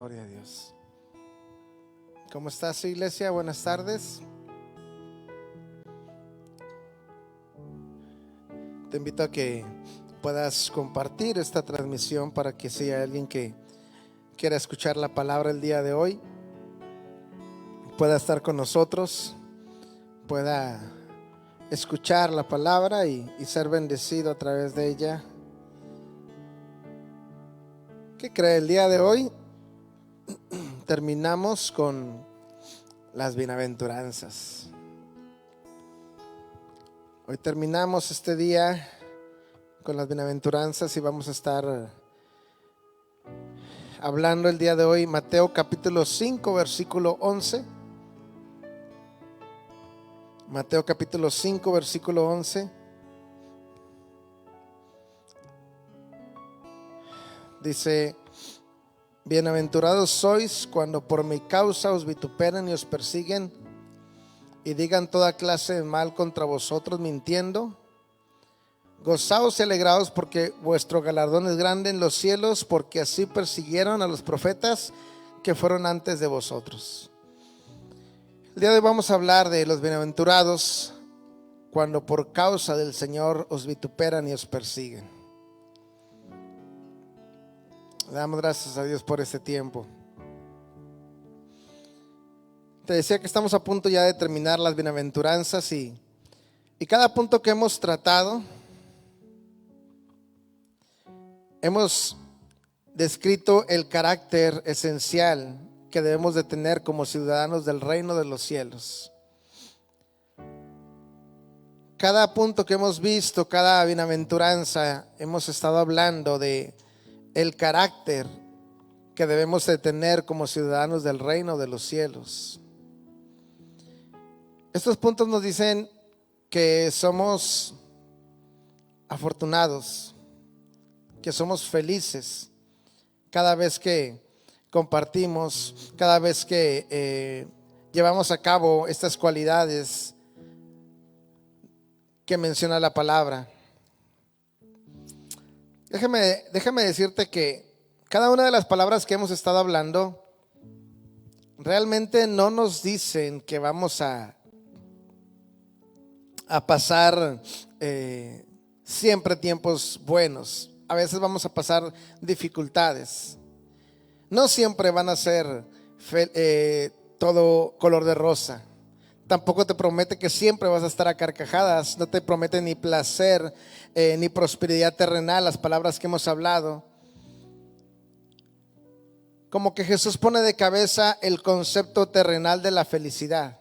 Gloria a Dios. ¿Cómo está su iglesia? Buenas tardes. Te invito a que puedas compartir esta transmisión para que si hay alguien que quiera escuchar la palabra el día de hoy, pueda estar con nosotros, pueda escuchar la palabra y ser bendecido a través de ella. ¿Qué cree? El día de hoy terminamos con las bienaventuranzas. Hoy terminamos este día con las bienaventuranzas y vamos a estar hablando el día de hoy Mateo capítulo 5 versículo 11. Mateo capítulo 5 versículo 11. Dice: bienaventurados sois cuando por mi causa os vituperen y os persiguen y digan toda clase de mal contra vosotros mintiendo. Gozaos y alegraos, porque vuestro galardón es grande en los cielos, porque así persiguieron a los profetas que fueron antes de vosotros. El día de hoy vamos a hablar de los bienaventurados cuando por causa del Señor os vituperan y os persiguen. Damos gracias a Dios por este tiempo. Te decía que estamos a punto ya de terminar las bienaventuranzas y cada punto que hemos tratado hemos descrito el carácter esencial que debemos de tener como ciudadanos del reino de los cielos. Cada punto que hemos visto, cada bienaventuranza, hemos estado hablando de el carácter que debemos de tener como ciudadanos del reino de los cielos. Estos puntos nos dicen que somos afortunados, que somos felices cada vez que compartimos, cada vez que llevamos a cabo estas cualidades que menciona la palabra. Déjame decirte que cada una de las palabras que hemos estado hablando realmente no nos dicen que vamos a pasar siempre tiempos buenos. A veces vamos a pasar dificultades. No siempre van a ser todo color de rosa. Tampoco te promete que siempre vas a estar a carcajadas. No te promete ni placer ni prosperidad terrenal, las palabras que hemos hablado. Como que Jesús pone de cabeza el concepto terrenal de la felicidad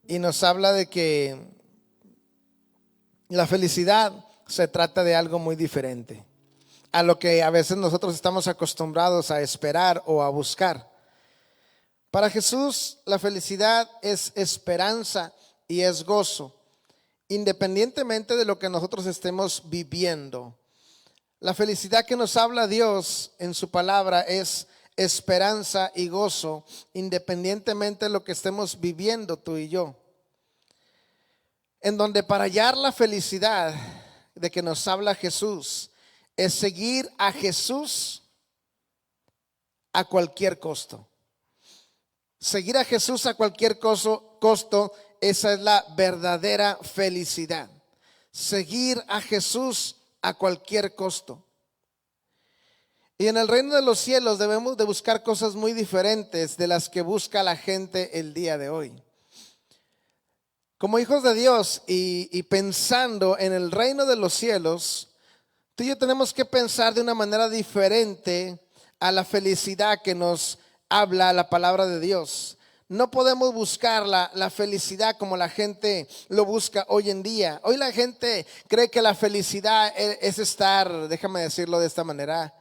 y nos habla de que la felicidad se trata de algo muy diferente a lo que a veces nosotros estamos acostumbrados a esperar o a buscar. Para Jesús la felicidad es esperanza y es gozo, independientemente de lo que nosotros estemos viviendo. La felicidad que nos habla Dios en su palabra es esperanza y gozo, independientemente de lo que estemos viviendo tú y yo. En donde para hallar la felicidad de que nos habla Jesús es seguir a Jesús a cualquier costo. Seguir a Jesús a cualquier costo, esa es la verdadera felicidad. Seguir a Jesús a cualquier costo. Y en el reino de los cielos debemos de buscar cosas muy diferentes de las que busca la gente el día de hoy. Como hijos de Dios y pensando en el reino de los cielos, tú y yo tenemos que pensar de una manera diferente a la felicidad que nos habla la palabra de Dios. No podemos buscar la felicidad como la gente lo busca hoy en día. Hoy la gente cree que la felicidad es estar, déjame decirlo de esta manera,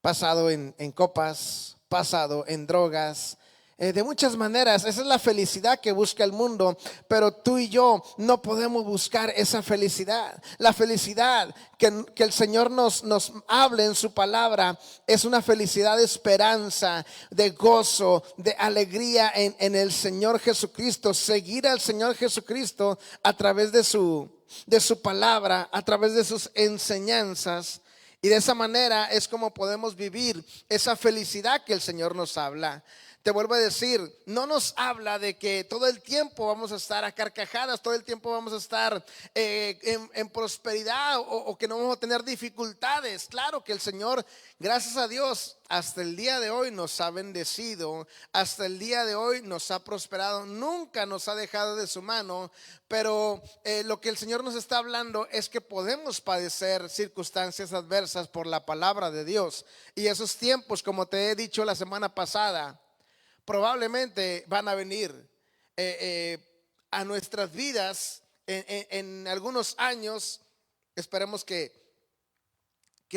pasado en copas, pasado en drogas, de muchas maneras. Esa es la felicidad que busca el mundo, pero tú y yo no podemos buscar esa felicidad. La felicidad que el Señor nos hable en su palabra es una felicidad de esperanza, de gozo, de alegría en el Señor Jesucristo. Seguir al Señor Jesucristo a través de su palabra, a través de sus enseñanzas. Y de esa manera es como podemos vivir esa felicidad que el Señor nos habla. Te vuelvo a decir, no nos habla de que todo el tiempo vamos a estar a carcajadas, todo el tiempo vamos a estar en prosperidad o que no vamos a tener dificultades. Claro que el Señor, gracias a Dios, hasta el día de hoy nos ha bendecido, hasta el día de hoy nos ha prosperado, nunca nos ha dejado de su mano, pero lo que el Señor nos está hablando es que podemos padecer circunstancias adversas por la palabra de Dios. Y esos tiempos, como te he dicho la semana pasada, probablemente van a venir a nuestras vidas en algunos años. Esperemos que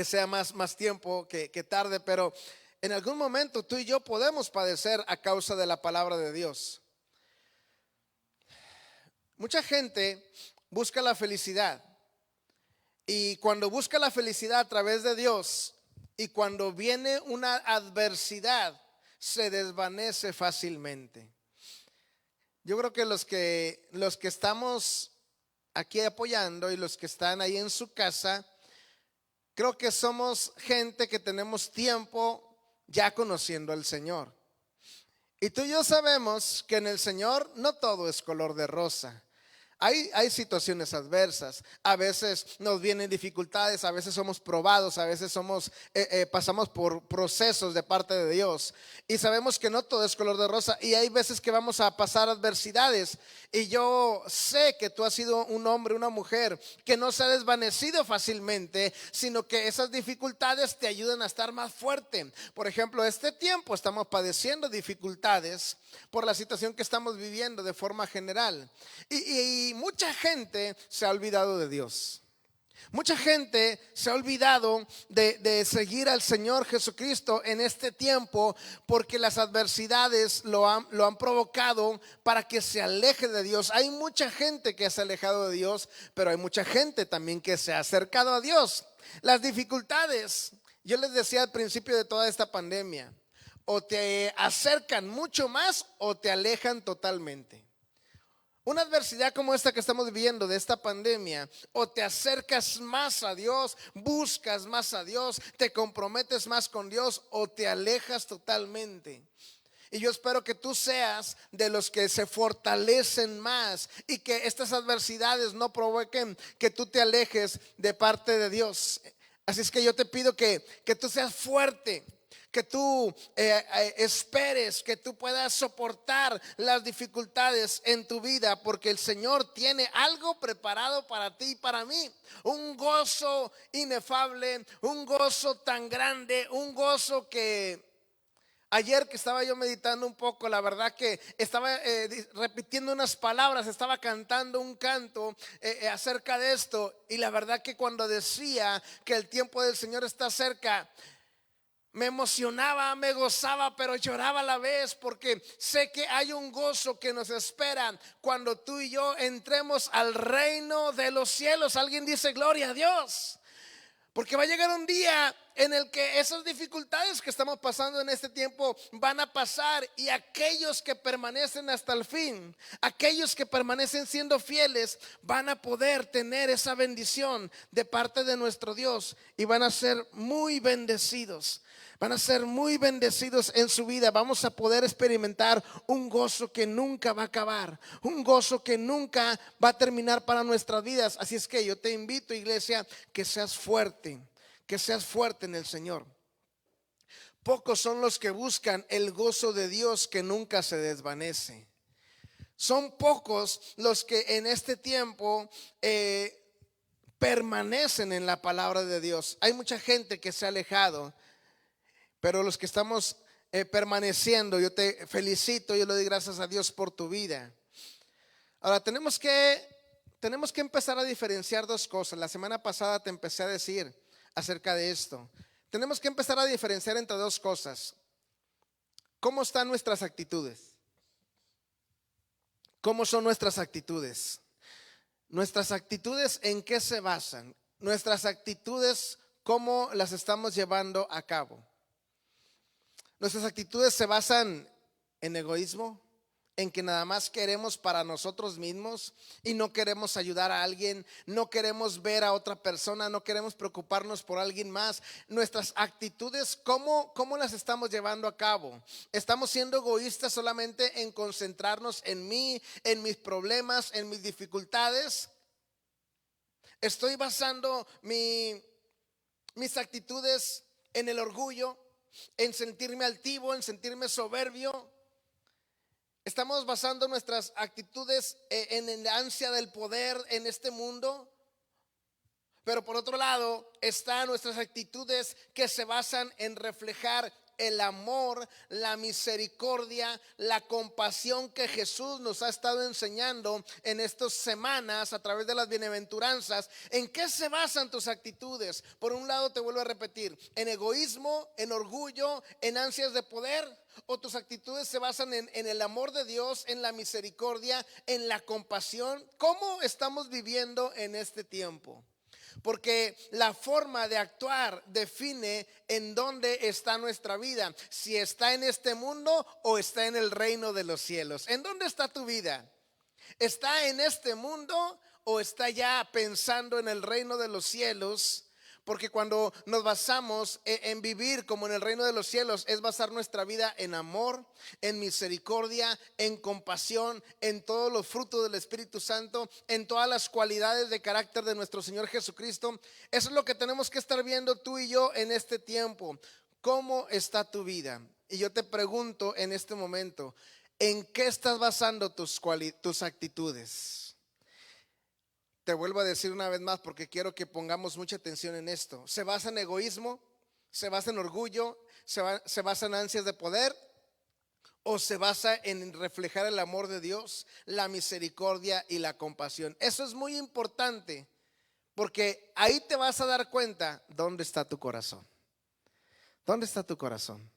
sea más tiempo que tarde, pero en algún momento tú y yo podemos padecer a causa de la palabra de Dios. Mucha gente busca la felicidad, y cuando busca la felicidad a través de Dios, y cuando viene una adversidad, se desvanece fácilmente. Yo creo que los que estamos aquí apoyando y los que están ahí en su casa, creo que somos gente que tenemos tiempo ya conociendo al Señor. Y tú y yo sabemos que en el Señor no todo es color de rosa. Hay situaciones adversas, a veces nos vienen dificultades, a veces somos probados, a veces pasamos por procesos de parte de Dios, y sabemos que no todo es color de rosa, y hay veces que vamos a pasar adversidades. Y yo sé que tú has sido un hombre, una mujer que no se ha desvanecido fácilmente, sino que esas dificultades te ayudan a estar más fuerte. Por ejemplo, este tiempo estamos padeciendo dificultades por la situación que estamos viviendo de forma general, y mucha gente se ha olvidado de Dios. Mucha gente se ha olvidado de seguir al Señor Jesucristo en este tiempo, porque las adversidades lo han provocado para que se aleje de Dios. Hay mucha gente que se ha alejado de Dios, pero hay mucha gente también que se ha acercado a Dios. Las dificultades, yo les decía al principio de toda esta pandemia, o te acercan mucho más o te alejan totalmente. Una adversidad como esta que estamos viviendo de esta pandemia, o te acercas más a Dios, buscas más a Dios, te comprometes más con Dios, o te alejas totalmente. Y yo espero que tú seas de los que se fortalecen más, y que estas adversidades no provoquen que tú te alejes de parte de Dios. Así es que yo te pido que tú seas fuerte, que tú esperes, que tú puedas soportar las dificultades en tu vida, porque el Señor tiene algo preparado para ti y para mí. Un gozo inefable, un gozo tan grande, un gozo que ayer que estaba yo meditando un poco, la verdad que estaba repitiendo unas palabras, estaba cantando un canto acerca de esto, y la verdad que cuando decía que el tiempo del Señor está cerca, me emocionaba, me gozaba, pero lloraba a la vez, porque sé que hay un gozo que nos espera cuando tú y yo entremos al reino de los cielos. Alguien dice gloria a Dios. Porque va a llegar un día en el que esas dificultades que estamos pasando en este tiempo van a pasar, y aquellos que permanecen hasta el fin, aquellos que permanecen siendo fieles, van a poder tener esa bendición de parte de nuestro Dios, y van a ser muy bendecidos. Van a ser muy bendecidos en su vida. Vamos a poder experimentar un gozo que nunca va a acabar, un gozo que nunca va a terminar para nuestras vidas. Así es que yo te invito, iglesia, que seas fuerte en el Señor. Pocos son los que buscan el gozo de Dios que nunca se desvanece. Son pocos los que en este tiempo permanecen en la palabra de Dios. Hay mucha gente que se ha alejado, pero los que estamos permaneciendo, yo te felicito, yo le doy gracias a Dios por tu vida. Ahora tenemos que empezar a diferenciar dos cosas. La semana pasada te empecé a decir acerca de esto. Tenemos que empezar a diferenciar entre dos cosas. ¿Cómo están nuestras actitudes? ¿Cómo son nuestras actitudes? Nuestras actitudes, ¿en qué se basan? Nuestras actitudes, ¿cómo las estamos llevando a cabo? Nuestras actitudes se basan en egoísmo, en que nada más queremos para nosotros mismos y no queremos ayudar a alguien, no queremos ver a otra persona, no queremos preocuparnos por alguien más. Nuestras actitudes, ¿cómo las estamos llevando a cabo? ¿Estamos siendo egoístas solamente en concentrarnos en mí, en mis problemas, en mis dificultades? ¿Estoy basando mis actitudes en el orgullo, en sentirme altivo, en sentirme soberbio? ¿Estamos basando nuestras actitudes en el ansia del poder en este mundo? Pero por otro lado están nuestras actitudes que se basan en reflejar el amor, la misericordia, la compasión que Jesús nos ha estado enseñando en estas semanas a través de las bienaventuranzas. ¿En qué se basan tus actitudes? Por un lado, te vuelvo a repetir, en egoísmo, en orgullo, en ansias de poder. ¿O tus actitudes se basan en el amor de Dios, en la misericordia, en la compasión? ¿Cómo estamos viviendo en este tiempo? Porque la forma de actuar define en dónde está nuestra vida, si está en este mundo o está en el reino de los cielos. ¿En dónde está tu vida? ¿Está en este mundo o está ya pensando en el reino de los cielos? Porque cuando nos basamos en vivir como en el reino de los cielos, es basar nuestra vida en amor, en misericordia, en compasión, en todos los frutos del Espíritu Santo, en todas las cualidades de carácter de nuestro Señor Jesucristo. Eso es lo que tenemos que estar viendo tú y yo en este tiempo. ¿Cómo está tu vida? Y yo te pregunto en este momento, ¿en qué estás basando tus actitudes? Te vuelvo a decir una vez más porque quiero que pongamos mucha atención en esto. ¿Se basa en egoísmo? ¿Se basa en orgullo? ¿Se basa en ansias de poder? ¿O se basa en reflejar el amor de Dios, la misericordia y la compasión? Eso es muy importante porque ahí te vas a dar cuenta dónde está tu corazón. ¿Dónde está tu corazón?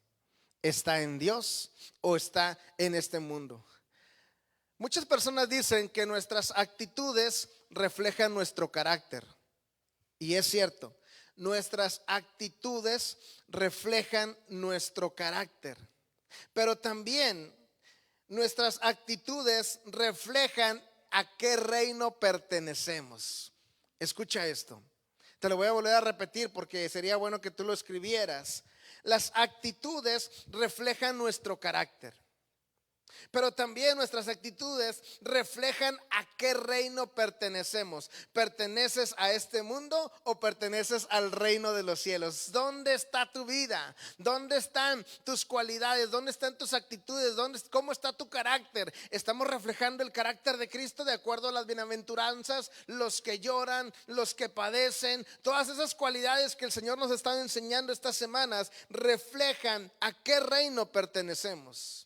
¿Está en Dios o está en este mundo? Muchas personas dicen que nuestras actitudes reflejan nuestro carácter. Y es cierto, nuestras actitudes reflejan nuestro carácter. Pero también nuestras actitudes reflejan a qué reino pertenecemos. Escucha esto. Te lo voy a volver a repetir porque sería bueno que tú lo escribieras. Las actitudes reflejan nuestro carácter. Pero también nuestras actitudes reflejan a qué reino pertenecemos. ¿Perteneces a este mundo o perteneces al reino de los cielos? ¿Dónde está tu vida? ¿Dónde están tus cualidades? ¿Dónde están tus actitudes? ¿Cómo está tu carácter? ¿Estamos reflejando el carácter de Cristo de acuerdo a las bienaventuranzas? Los que lloran, los que padecen, todas esas cualidades que el Señor nos está enseñando estas semanas reflejan a qué reino pertenecemos.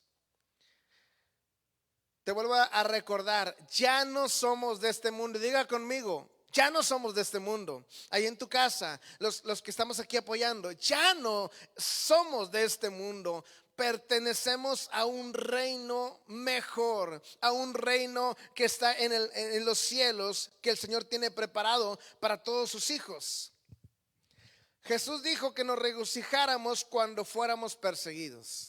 Te vuelvo a recordar, ya no somos de este mundo. Diga conmigo, ya no somos de este mundo. Ahí en tu casa, los que estamos aquí apoyando, ya no somos de este mundo. Pertenecemos a un reino mejor, a un reino que está en los cielos, que el Señor tiene preparado para todos sus hijos. Jesús dijo que nos regocijáramos cuando fuéramos perseguidos.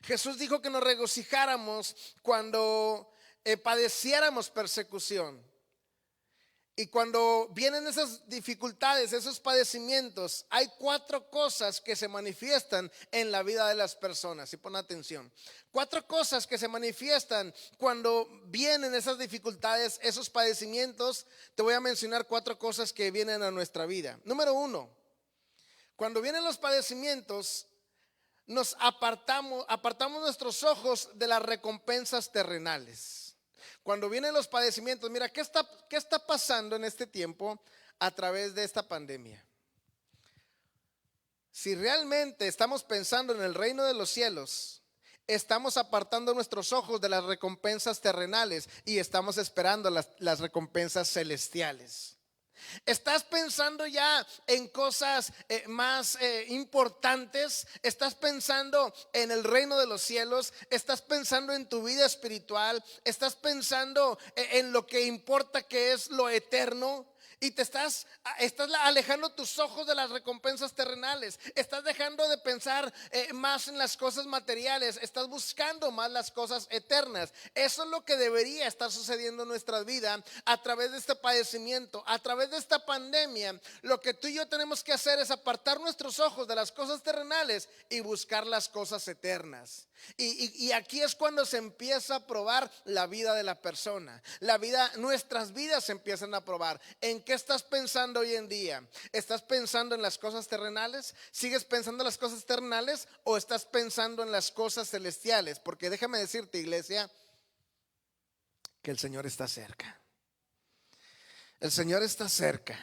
Jesús dijo que nos regocijáramos cuando padeciéramos persecución. Y cuando vienen esas dificultades, esos padecimientos, hay 4 cosas que se manifiestan en la vida de las personas. Y pon atención. 4 cosas que se manifiestan cuando vienen esas dificultades, esos padecimientos. Te voy a mencionar 4 cosas que vienen a nuestra vida. Número 1, cuando vienen los padecimientos, nos apartamos nuestros ojos de las recompensas terrenales. Cuando vienen los padecimientos, mira, ¿qué está pasando en este tiempo a través de esta pandemia? Si realmente estamos pensando en el reino de los cielos, estamos apartando nuestros ojos de las recompensas terrenales y estamos esperando las recompensas celestiales. ¿Estás pensando ya en cosas más importantes? ¿Estás pensando en el reino de los cielos? ¿Estás pensando en tu vida espiritual? ¿Estás pensando en lo que importa, que es lo eterno? Y estás alejando tus ojos de las recompensas terrenales. Estás dejando de pensar más en las cosas materiales. Estás buscando más las cosas eternas. Eso es lo que debería estar sucediendo en nuestra vida a través de este padecimiento, a través de esta pandemia. Lo que tú y yo tenemos que hacer es apartar nuestros ojos de las cosas terrenales y buscar las cosas eternas. Y aquí es cuando se empieza a probar la vida de la persona. Nuestras vidas se empiezan a probar. ¿En qué estás pensando hoy en día? ¿Estás pensando en las cosas terrenales? ¿Sigues pensando en las cosas terrenales o estás pensando en las cosas celestiales? Porque déjame decirte, iglesia, que el Señor está cerca. El Señor está cerca.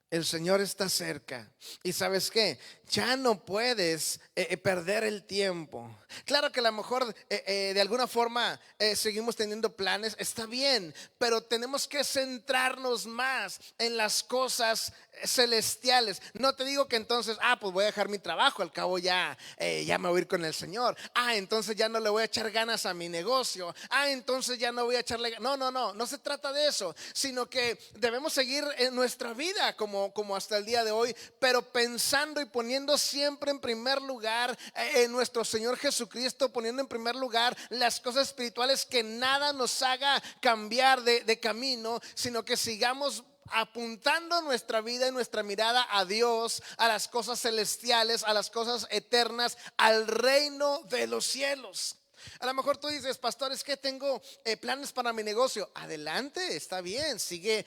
El Señor está cerca. Y ¿sabes qué? Ya no puedes perder el tiempo. Claro que a lo mejor de alguna forma seguimos teniendo planes. Está bien, pero tenemos que centrarnos más en las cosas celestiales. No te digo que entonces, pues voy a dejar mi trabajo. Al cabo ya me voy a ir con el Señor. Entonces ya no le voy a echar ganas a mi negocio. Entonces ya no voy a echarle ganas. No se trata de eso. Sino que debemos seguir en nuestra vida como hasta el día de hoy, pero pensando y poniendo siempre en primer lugar en nuestro Señor Jesucristo, poniendo en primer lugar las cosas espirituales, que nada nos haga cambiar de camino, sino que sigamos apuntando nuestra vida y nuestra mirada a Dios, a las cosas celestiales, a las cosas eternas, al reino de los cielos. A lo mejor tú dices, pastor, es que tengo planes para mi negocio. Adelante, está bien, sigue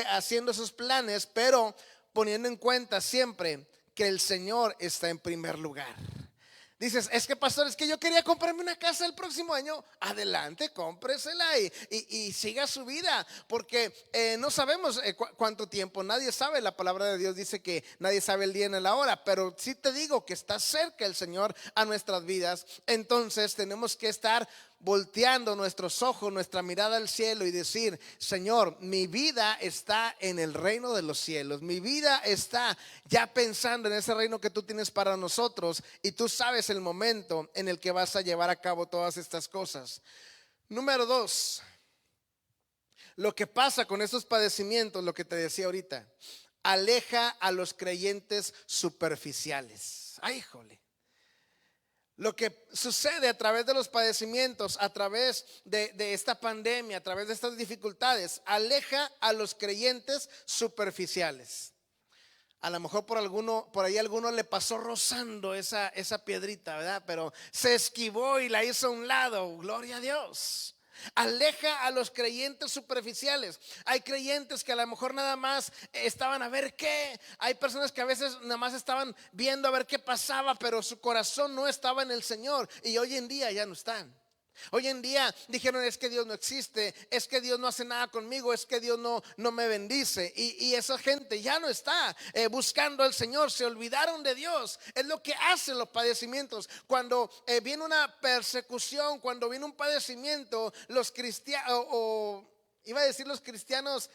haciendo esos planes, pero poniendo en cuenta siempre que el Señor está en primer lugar. Dices, es que pastor, es que yo quería comprarme una casa el próximo año. Adelante, cómpresela y siga su vida, porque no sabemos cuánto tiempo. Nadie sabe, la palabra de Dios dice que nadie sabe el día ni la hora, pero sí te digo que está cerca el Señor a nuestras vidas. Entonces tenemos que estar volteando nuestros ojos, nuestra mirada al cielo y decir, Señor, mi vida está en el reino de los cielos. Mi vida está ya pensando en ese reino que tú tienes para nosotros, y tú sabes el momento en el que vas a llevar a cabo todas estas cosas. Número 2, lo que pasa con estos padecimientos, lo que te decía ahorita, aleja a los creyentes superficiales. Híjole. Lo que sucede a través de los padecimientos, a través de esta pandemia, a través de estas dificultades, aleja a los creyentes superficiales. A lo mejor por ahí alguno le pasó rozando esa piedrita, ¿verdad? Pero se esquivó y la hizo a un lado. Gloria a Dios. Aleja a los creyentes superficiales. Hay creyentes que a lo mejor nada más estaban a ver qué. Hay personas que a veces nada más estaban viendo a ver qué pasaba, pero su corazón no estaba en el Señor. Y hoy en día ya no están. Hoy en día dijeron, es que Dios no existe, es que Dios no hace nada conmigo, es que Dios no me bendice. Y esa gente ya no está buscando al Señor, se olvidaron de Dios. Es lo que hacen los padecimientos. Cuando viene una persecución, cuando viene un padecimiento, los cristianos, iba a decir los cristianos,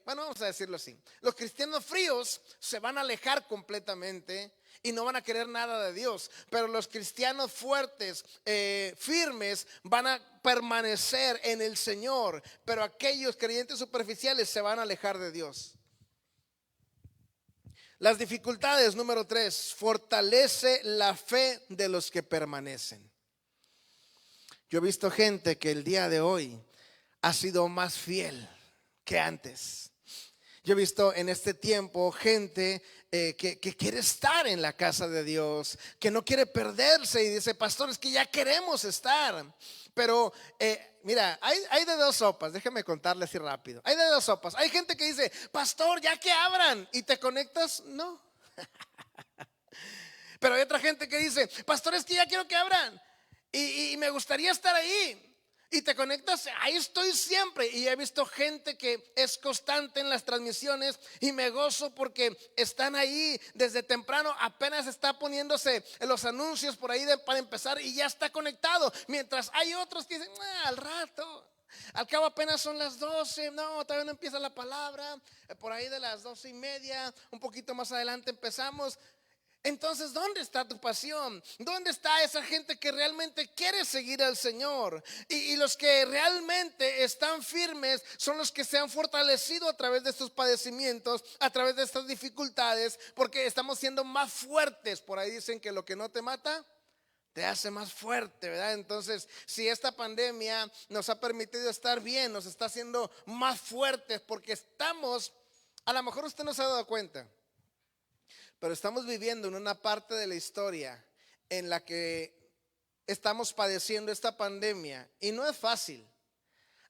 bueno, vamos a decirlo así, los cristianos fríos se van a alejar completamente y no van a querer nada de Dios. Pero los cristianos fuertes, firmes, van a permanecer en el Señor. Pero aquellos creyentes superficiales se van a alejar de Dios. Las dificultades, número 3, fortalece la fe de los que permanecen. Yo he visto gente que el día de hoy ha sido más fiel que antes. Yo he visto en este tiempo gente que quiere estar en la casa de Dios, que no quiere perderse y dice, pastor, es que ya queremos estar. Pero mira, hay de dos sopas, déjeme contarle así rápido. Hay de dos sopas. Hay gente que dice, pastor, ya que abran, y te conectas, no. Pero hay otra gente que dice, pastor, es que ya quiero que abran y me gustaría estar ahí. Y te conectas, ahí estoy siempre. Y he visto gente que es constante en las transmisiones y me gozo porque están ahí desde temprano. Apenas está poniéndose en los anuncios por ahí para empezar y ya está conectado. Mientras hay otros que dicen, al rato, al cabo apenas son las 12, no, todavía no empieza la palabra. Por ahí de las 12:30, un poquito más adelante empezamos. Entonces, ¿dónde está tu pasión? ¿Dónde está esa gente que realmente quiere seguir al Señor? Y los que realmente están firmes son los que se han fortalecido a través de estos padecimientos, a través de estas dificultades, porque estamos siendo más fuertes. Por ahí dicen que lo que no te mata te hace más fuerte, ¿verdad? Entonces, si esta pandemia nos ha permitido estar bien, nos está haciendo más fuertes, porque estamos, a lo mejor usted no se ha dado cuenta, pero estamos viviendo en una parte de la historia en la que estamos padeciendo esta pandemia y no es fácil.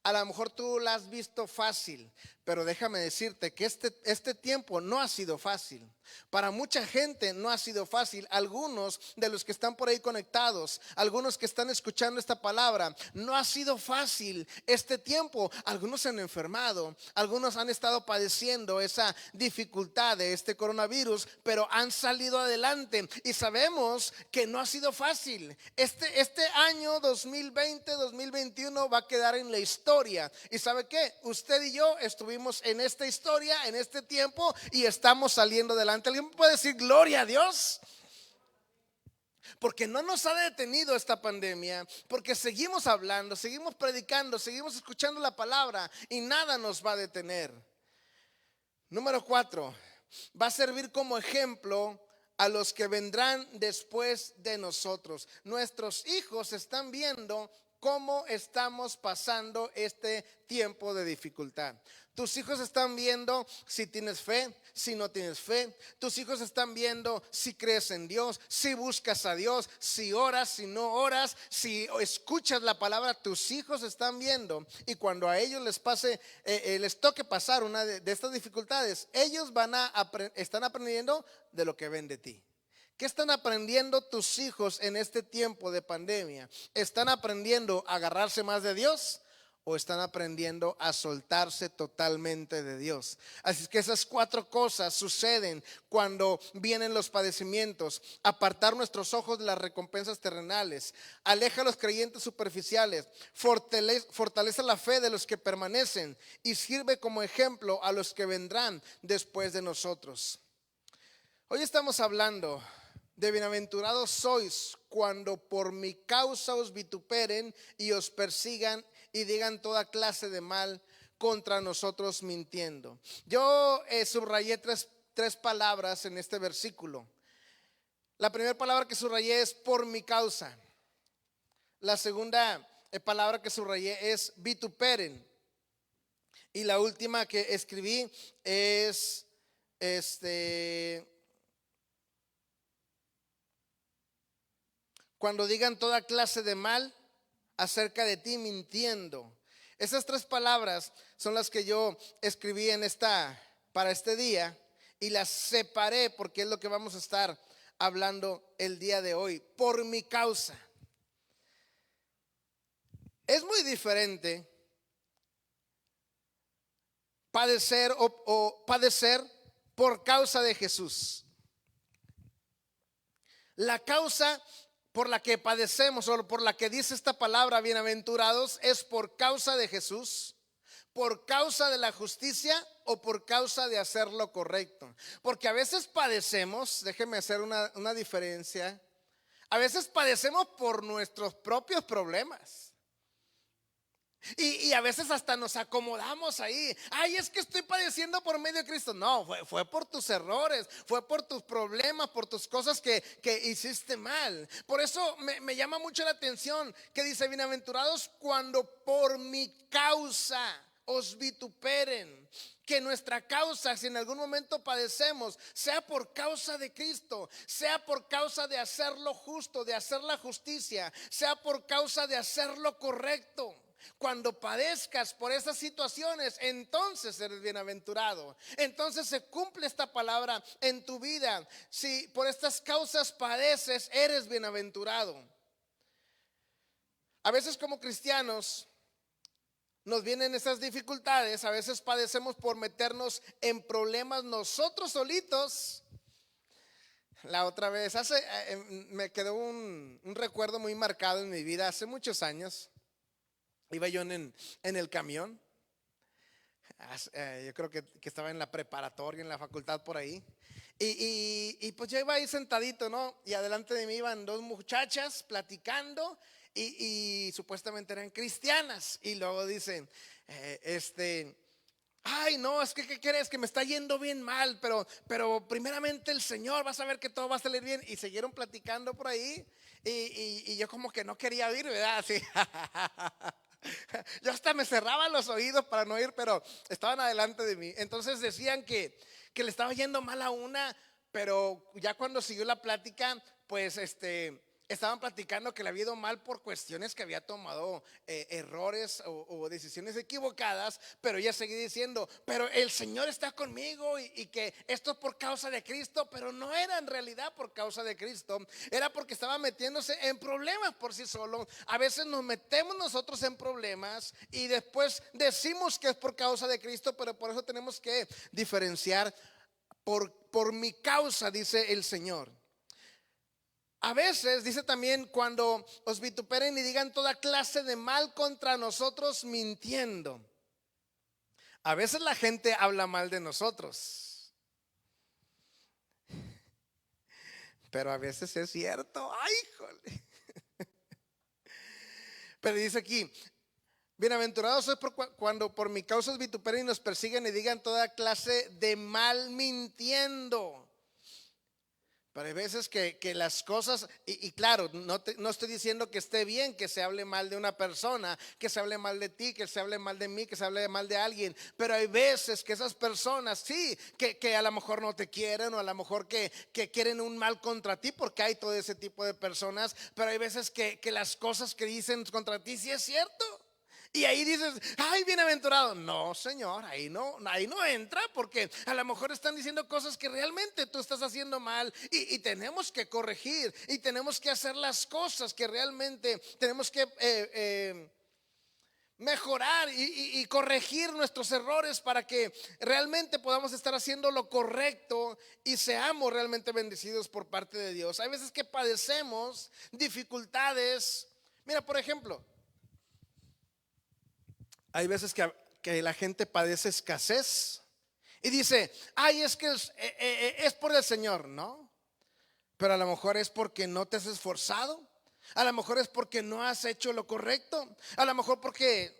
A lo mejor tú la has visto fácil, pero déjame decirte que este tiempo no ha sido fácil. Para mucha gente no ha sido fácil. Algunos de los que están por ahí conectados, algunos que están escuchando esta palabra, no ha sido fácil este tiempo. Algunos se han enfermado, algunos han estado padeciendo esa dificultad de este coronavirus, pero han salido adelante. Y sabemos que no ha sido fácil. Este año 2020, 2021 va a quedar en la historia. Y ¿sabe qué? Usted y yo estuvimos en esta historia, en este tiempo, y estamos saliendo adelante. ¿Alguien puede decir gloria a Dios? Porque no nos ha detenido esta pandemia, porque seguimos hablando, seguimos predicando, seguimos escuchando la palabra y nada nos va a detener. Número 4, va a servir como ejemplo a los que vendrán después de nosotros. Nuestros hijos están viendo cómo estamos pasando este tiempo de dificultad. Tus hijos están viendo si tienes fe, si no tienes fe. Tus hijos están viendo si crees en Dios, si buscas a Dios, si oras, si no oras, si escuchas la palabra. Tus hijos están viendo, y cuando a ellos les pase, les toque pasar una de estas dificultades, ellos están aprendiendo de lo que ven de ti. ¿Qué están aprendiendo tus hijos en este tiempo de pandemia? ¿Están aprendiendo a agarrarse más de Dios o están aprendiendo a soltarse totalmente de Dios? Así es que esas 4 cosas suceden cuando vienen los padecimientos. Apartar nuestros ojos de las recompensas terrenales, aleja a los creyentes superficiales, fortalece la fe de los que permanecen y sirve como ejemplo a los que vendrán después de nosotros. Hoy estamos hablando de bienaventurados sois cuando por mi causa os vituperen y os persigan y digan toda clase de mal contra nosotros mintiendo. Yo subrayé tres palabras en este versículo. La primera palabra que subrayé es por mi causa. La segunda palabra que subrayé es vituperen. Y la última que escribí es cuando digan toda clase de mal acerca de ti mintiendo. Esas 3 palabras son las que yo escribí para este día, y las separé porque es lo que vamos a estar hablando el día de hoy. Por mi causa. Es muy diferente padecer o padecer por causa de Jesús. La causa por la que padecemos o por la que dice esta palabra bienaventurados es por causa de Jesús, por causa de la justicia o por causa de hacer lo correcto. Porque a veces padecemos, déjeme hacer una diferencia, a veces padecemos por nuestros propios problemas. Y a veces hasta nos acomodamos ahí. Ay, es que estoy padeciendo por medio de Cristo. No, fue por tus errores, fue por tus problemas, por tus cosas que hiciste mal. Por eso me llama mucho la atención que dice bienaventurados cuando por mi causa os vituperen. Que nuestra causa, si en algún momento padecemos, sea por causa de Cristo, sea por causa de hacer lo justo, de hacer la justicia, sea por causa de hacer lo correcto. Cuando padezcas por esas situaciones, entonces eres bienaventurado. Entonces se cumple esta palabra en tu vida. Si por estas causas padeces, eres bienaventurado. A veces como cristianos nos vienen esas dificultades. A veces padecemos por meternos en problemas nosotros solitos. La otra vez, me quedó un recuerdo muy marcado en mi vida. Hace muchos años iba yo en el camión. Yo creo que estaba en la preparatoria, en la facultad por ahí. Y pues yo iba ahí sentadito, ¿no? Y adelante de mí iban dos muchachas platicando y supuestamente eran cristianas. Y luego dicen, ay, no, es que ¿qué crees? Que me está yendo bien mal, pero primeramente el Señor va a saber que todo va a salir bien. Y siguieron platicando por ahí y yo como que no quería oír, ¿verdad? Así. Yo hasta me cerraba los oídos para no oír, pero estaban adelante de mí. Entonces decían que le estaba yendo mal a una, pero ya cuando siguió la plática, pues estaban platicando que le había ido mal por cuestiones que había tomado errores o decisiones equivocadas, pero ella seguía diciendo, pero el Señor está conmigo y que esto es por causa de Cristo, pero no era en realidad por causa de Cristo, era porque estaba metiéndose en problemas por sí solo. A veces nos metemos nosotros en problemas y después decimos que es por causa de Cristo, pero por eso tenemos que diferenciar por mi causa, dice el Señor. A veces dice también cuando os vituperen y digan toda clase de mal contra nosotros mintiendo. A veces la gente habla mal de nosotros, pero a veces es cierto. Ay, jole. Pero dice aquí, bienaventurados sois cuando por mi causa os vituperen y nos persiguen y digan toda clase de mal mintiendo. Pero hay veces que las cosas, y claro, no estoy diciendo que esté bien que se hable mal de una persona, que se hable mal de ti, que se hable mal de mí, que se hable mal de alguien. Pero hay veces que esas personas, sí, que a lo mejor no te quieren o a lo mejor que quieren un mal contra ti, porque hay todo ese tipo de personas. Pero hay veces que las cosas que dicen contra ti sí es cierto. Y ahí dices, ay, bienaventurado. No, Señor, ahí no entra, porque a lo mejor están diciendo cosas que realmente tú estás haciendo mal y tenemos que corregir y tenemos que hacer las cosas que realmente tenemos que mejorar y corregir nuestros errores para que realmente podamos estar haciendo lo correcto y seamos realmente bendecidos por parte de Dios. Hay veces que padecemos dificultades. Mira, por ejemplo, hay veces que la gente padece escasez y dice, ay, es que es por el Señor, ¿no? Pero a lo mejor es porque no te has esforzado, a lo mejor es porque no has hecho lo correcto, a lo mejor porque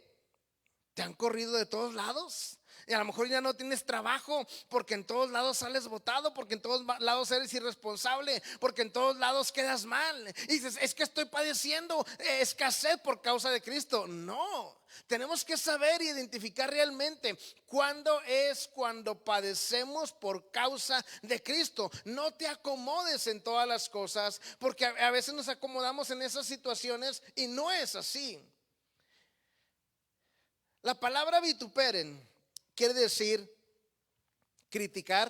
te han corrido de todos lados. Y a lo mejor ya no tienes trabajo porque en todos lados sales botado, porque en todos lados eres irresponsable, porque en todos lados quedas mal. Y dices, es que estoy padeciendo escasez por causa de Cristo. No, tenemos que saber identificar realmente cuándo es cuando padecemos por causa de Cristo. No te acomodes en todas las cosas, porque a veces nos acomodamos en esas situaciones y no es así. La palabra vituperen quiere decir criticar,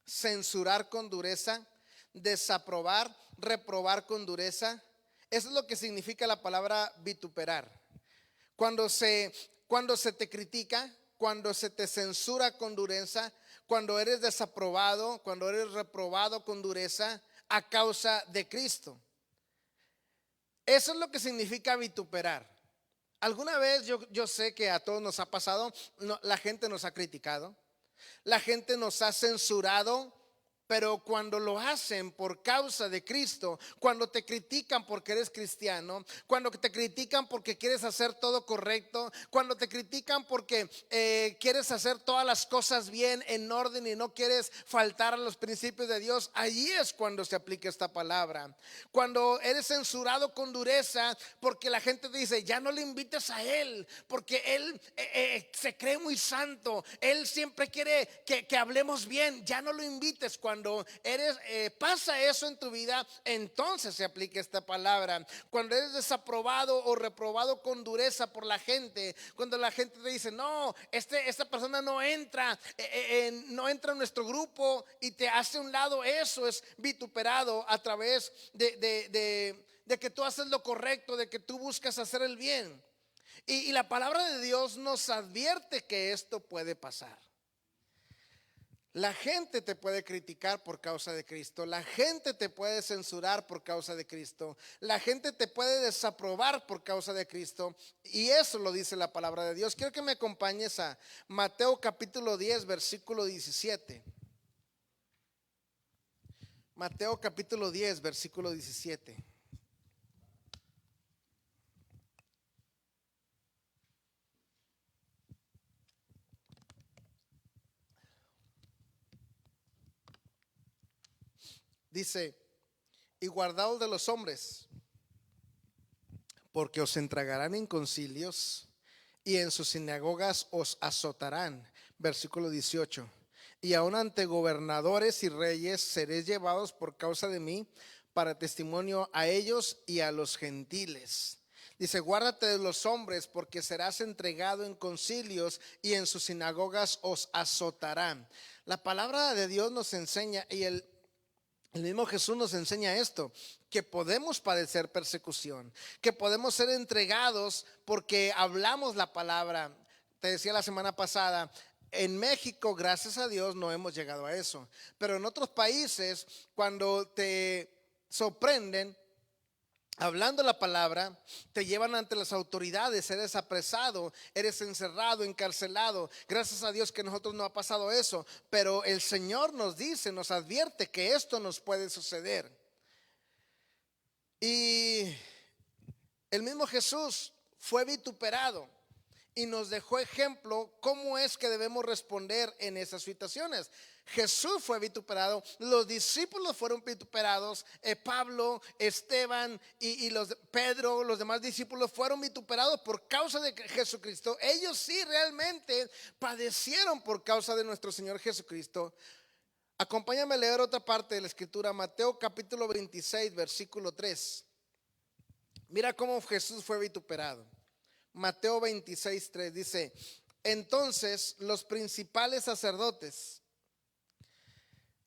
censurar con dureza, desaprobar, reprobar con dureza. Eso es lo que significa la palabra vituperar. Cuando se te critica, cuando se te censura con dureza, cuando eres desaprobado, cuando eres reprobado con dureza a causa de Cristo. Eso es lo que significa vituperar. Alguna vez yo sé que a todos nos ha pasado, la gente nos ha criticado, la gente nos ha censurado, pero cuando lo hacen por causa de Cristo, cuando te critican porque eres cristiano, cuando te critican porque quieres hacer todo correcto, cuando te critican porque quieres hacer todas las cosas bien, en orden y no quieres faltar a los principios de Dios, allí es cuando se aplica esta palabra. Cuando eres censurado con dureza porque la gente te dice, ya no le invites a él, porque él se cree muy santo, él siempre quiere que hablemos bien, ya no lo invites. Cuando pasa eso en tu vida, entonces se aplica esta palabra. Cuando eres desaprobado o reprobado con dureza por la gente, cuando la gente te dice, no, esta persona no entra en nuestro grupo y te hace a un lado, eso es vituperado a través de que tú haces lo correcto, de que tú buscas hacer el bien. Y la palabra de Dios nos advierte que esto puede pasar. La gente te puede criticar por causa de Cristo. La gente te puede censurar por causa de Cristo. La gente te puede desaprobar por causa de Cristo. Y eso lo dice la palabra de Dios. Quiero que me acompañes a Mateo capítulo 10, versículo 17. Mateo capítulo 10, versículo 17. Dice, y guardaos de los hombres, porque os entregarán en concilios y en sus sinagogas os azotarán. Versículo 18. Y aun ante gobernadores y reyes seréis llevados por causa de mí para testimonio a ellos y a los gentiles. Dice, guárdate de los hombres, porque serás entregado en concilios y en sus sinagogas os azotarán. La palabra de Dios nos enseña, y el mismo Jesús nos enseña esto, que podemos padecer persecución, que podemos ser entregados porque hablamos la palabra. Te decía la semana pasada, en México, gracias a Dios, no hemos llegado a eso. Pero en otros países, cuando te sorprenden hablando la palabra, te llevan ante las autoridades, eres apresado, eres encerrado, encarcelado. Gracias a Dios que a nosotros no ha pasado eso, pero el Señor nos dice, nos advierte que esto nos puede suceder. Y el mismo Jesús fue vituperado y nos dejó ejemplo cómo es que debemos responder en esas situaciones. Jesús fue vituperado, los discípulos fueron vituperados, Pablo, Esteban y Pedro, los demás discípulos fueron vituperados por causa de Jesucristo. Ellos sí realmente padecieron por causa de nuestro Señor Jesucristo. Acompáñame a leer otra parte de la escritura, Mateo capítulo 26, versículo 3. Mira cómo Jesús fue vituperado. Mateo 26, 3 dice, entonces los principales sacerdotes,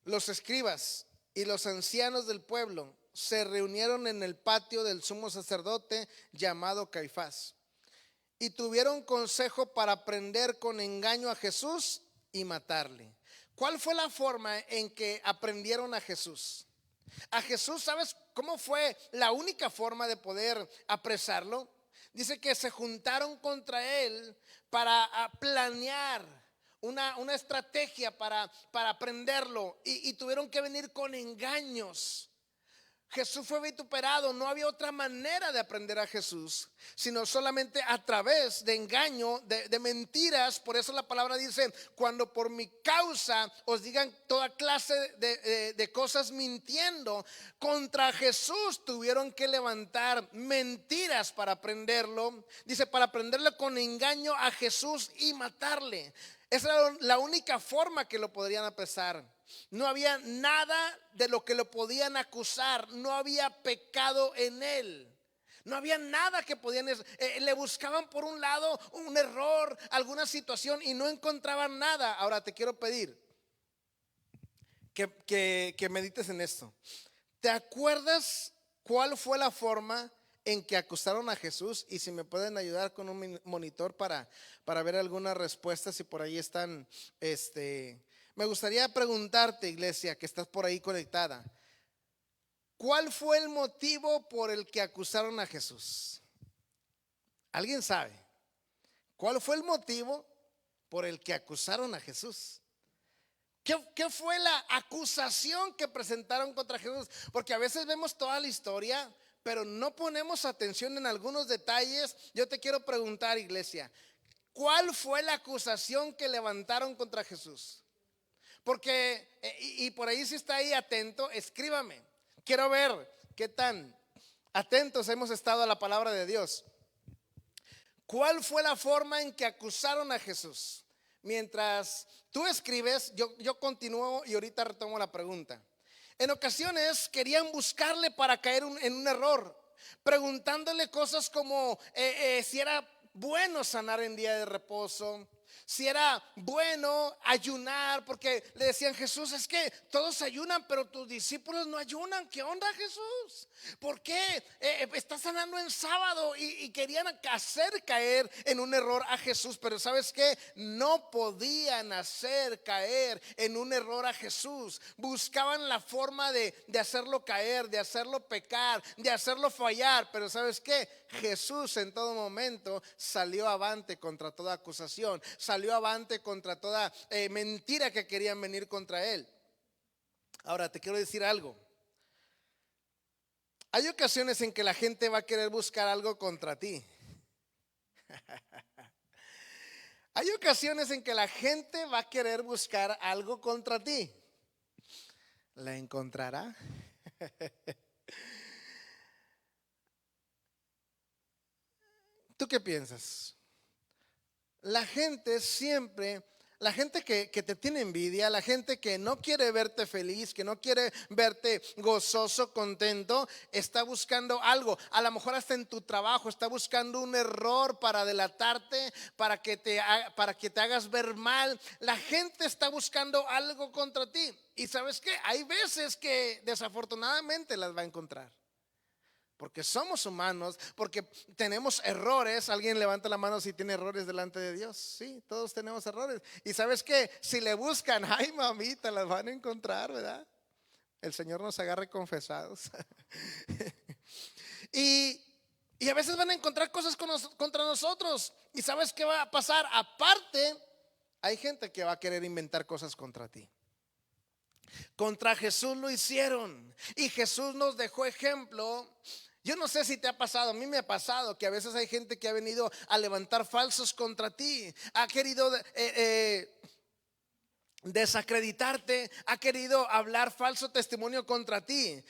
los escribas y los ancianos del pueblo se reunieron en el patio del sumo sacerdote llamado Caifás y tuvieron consejo para prender con engaño a Jesús y matarle. ¿Cuál fue la forma en que aprendieron a Jesús? A Jesús, ¿sabes cómo fue la única forma de poder apresarlo? Dice que se juntaron contra él para planear una estrategia para prenderlo y tuvieron que venir con engaños. Jesús fue vituperado, no había otra manera de aprender a Jesús, sino solamente a través de engaño, de mentiras. Por eso la palabra dice, cuando por mi causa os digan toda clase de cosas mintiendo, contra Jesús tuvieron que levantar mentiras para prenderlo. Dice, para prenderle con engaño a Jesús y matarle. Esa era la única forma que lo podrían apresar. No había nada de lo que lo podían acusar, no había pecado en él. No había nada que podían, le buscaban por un lado un error, alguna situación y no encontraban nada. Ahora te quiero pedir que medites en esto. ¿Te acuerdas cuál fue la forma en que acusaron a Jesús? Y si me pueden ayudar con un monitor para ver algunas respuestas, si por ahí están. Me gustaría preguntarte, iglesia, que estás por ahí conectada, ¿cuál fue el motivo por el que acusaron a Jesús? ¿Alguien sabe? ¿Cuál fue el motivo por el que acusaron a Jesús? ¿Qué fue la acusación que presentaron contra Jesús? Porque a veces vemos toda la historia, pero no ponemos atención en algunos detalles. Yo te quiero preguntar, iglesia, ¿cuál fue la acusación que levantaron contra Jesús? Porque, y por ahí si está ahí atento, escríbame. Quiero ver qué tan atentos hemos estado a la palabra de Dios. ¿Cuál fue la forma en que acusaron a Jesús? Mientras tú escribes, yo continúo y ahorita retomo la pregunta. En ocasiones querían buscarle para caer en un error, preguntándole cosas como si era bueno sanar en día de reposo, si era bueno ayunar, porque le decían, Jesús, es que todos ayunan, pero tus discípulos no ayunan. ¿Qué onda, Jesús? ¿Por qué estás sanando en sábado? Y querían hacer caer en un error a Jesús, pero ¿sabes qué? No podían hacer caer en un error a Jesús. Buscaban la forma de hacerlo caer, de hacerlo pecar, de hacerlo fallar, pero ¿sabes qué? Jesús en todo momento salió avante contra toda acusación, salió avante contra toda mentira que querían venir contra él. Ahora te quiero decir algo. Hay ocasiones en que la gente va a querer buscar algo contra ti. Hay ocasiones en que la gente va a querer buscar algo contra ti. ¿La encontrará? ¿Tú qué piensas? La gente siempre, la gente que te tiene envidia, la gente que no quiere verte feliz, que no quiere verte gozoso, contento, está buscando algo. A lo mejor hasta en tu trabajo está buscando un error para delatarte, para que te hagas ver mal. La gente está buscando algo contra ti. Y ¿sabes qué? Hay veces que desafortunadamente las va a encontrar. Porque somos humanos, porque tenemos errores. Alguien levanta la mano si tiene errores delante de Dios. Sí, todos tenemos errores. Y sabes qué, si le buscan, ay mamita, las van a encontrar, ¿verdad? El Señor nos agarre confesados. y a veces van a encontrar cosas contra nosotros. ¿Y sabes qué va a pasar? Aparte, hay gente que va a querer inventar cosas contra ti. Contra Jesús lo hicieron. Y Jesús nos dejó ejemplo. Yo no sé si te ha pasado, a mí me ha pasado que a veces hay gente que ha venido a levantar falsos contra ti, ha querido desacreditarte, ha querido hablar falso testimonio contra ti.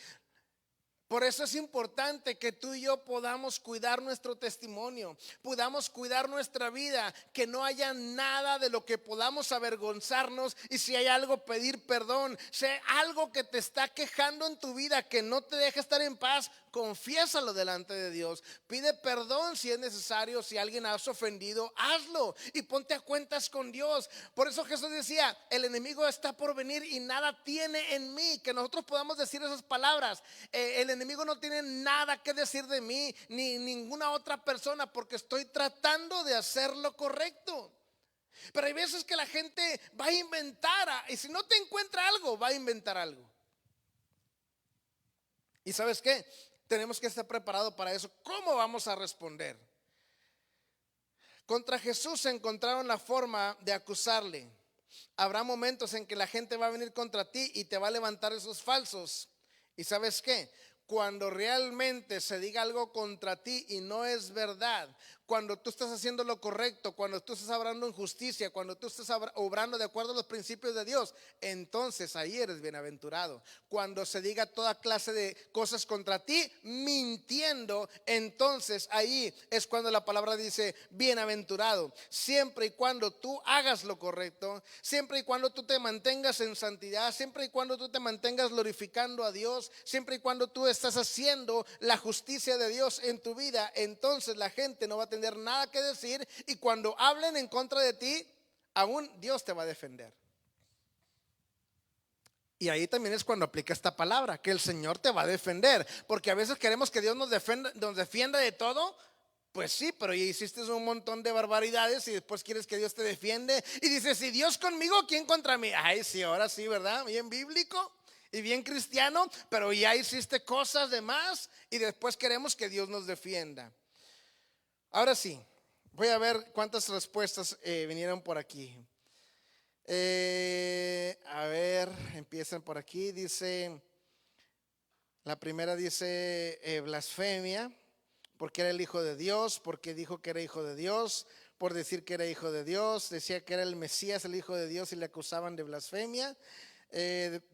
Por eso es importante que tú y yo podamos cuidar nuestro testimonio, podamos cuidar nuestra vida, que no haya nada de lo que podamos avergonzarnos, y si hay algo, pedir perdón. Si hay algo que te está quejando en tu vida, que no te deja estar en paz, confiésalo delante de Dios. Pide perdón si es necesario. Si alguien has ofendido, hazlo y ponte a cuentas con Dios. Por eso Jesús decía: el enemigo está por venir y nada tiene en mí. Que nosotros podamos decir esas palabras. El enemigo no tiene nada que decir de mí ni ninguna otra persona, porque estoy tratando de hacer lo correcto. Pero hay veces que la gente va a inventar, y si no te encuentra algo, va a inventar algo. ¿Y sabes qué? Tenemos que estar preparados para eso. ¿Cómo vamos a responder? Contra Jesús se encontraron la forma de acusarle. Habrá momentos en que la gente va a venir contra ti y te va a levantar esos falsos. ¿Y sabes qué? Cuando realmente se diga algo contra ti y no es verdad, cuando tú estás haciendo lo correcto, cuando tú estás obrando en justicia, cuando tú estás obrando de acuerdo a los principios de Dios, entonces ahí eres bienaventurado. Cuando se diga toda clase de cosas contra ti mintiendo, entonces ahí es cuando la palabra dice bienaventurado. Siempre y cuando tú hagas lo correcto, siempre y cuando tú te mantengas en santidad, siempre y cuando tú te mantengas glorificando a Dios, siempre y cuando tú estás haciendo la justicia de Dios en tu vida, entonces la gente no va a tener nada que decir, y cuando hablen en contra de ti, aún Dios te va a defender. Y ahí también es cuando aplica esta palabra, que el Señor te va a defender, porque a veces queremos que Dios nos defienda de todo. Pues sí, pero ya hiciste un montón de barbaridades y después quieres que Dios te defiende y dices: si Dios conmigo, ¿quién contra mí? Ay, sí, ahora sí, ¿verdad? Bien bíblico y bien cristiano, pero ya hiciste cosas de más y después queremos que Dios nos defienda. Ahora sí, voy a ver cuántas respuestas vinieron por aquí. A ver, empiezan por aquí. Dice, la primera dice blasfemia, porque era el hijo de Dios, porque dijo que era hijo de Dios, por decir que era hijo de Dios. Decía que era el Mesías, el hijo de Dios, y le acusaban de blasfemia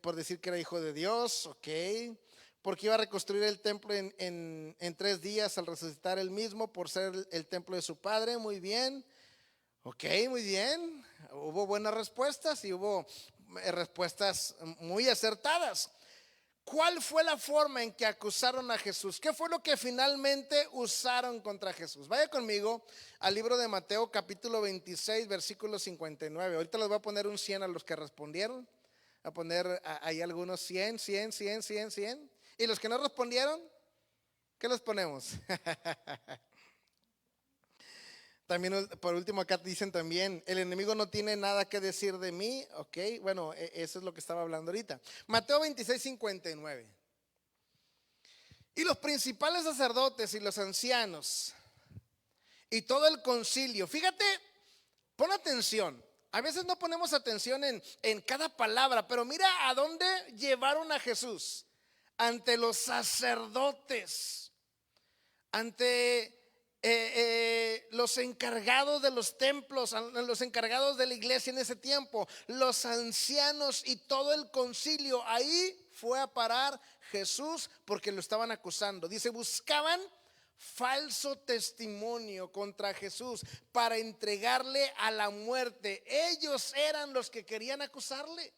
por decir que era hijo de Dios. Ok. Porque iba a reconstruir el templo en 3 días al resucitar él mismo, por ser el templo de su padre. Muy bien. Ok, muy bien. Hubo buenas respuestas y hubo respuestas muy acertadas. ¿Cuál fue la forma en que acusaron a Jesús? ¿Qué fue lo que finalmente usaron contra Jesús? Vaya conmigo al libro de Mateo capítulo 26 versículo 59. Ahorita les voy a poner un 100 a los que respondieron. A poner ahí algunos 100. ¿Y los que no respondieron? ¿Qué les ponemos? También por último acá dicen también: el enemigo no tiene nada que decir de mí. Ok, bueno, eso es lo que estaba hablando ahorita. Mateo 26, 59. Y los principales sacerdotes y los ancianos y todo el concilio. Fíjate, pon atención. A veces no ponemos atención en cada palabra, pero mira a dónde llevaron a Jesús. Ante los sacerdotes, ante los encargados de los templos, los encargados de la iglesia en ese tiempo, los ancianos y todo el concilio. Ahí fue a parar Jesús porque lo estaban acusando. Dice, buscaban falso testimonio contra Jesús para entregarle a la muerte. Ellos eran los que querían acusarle.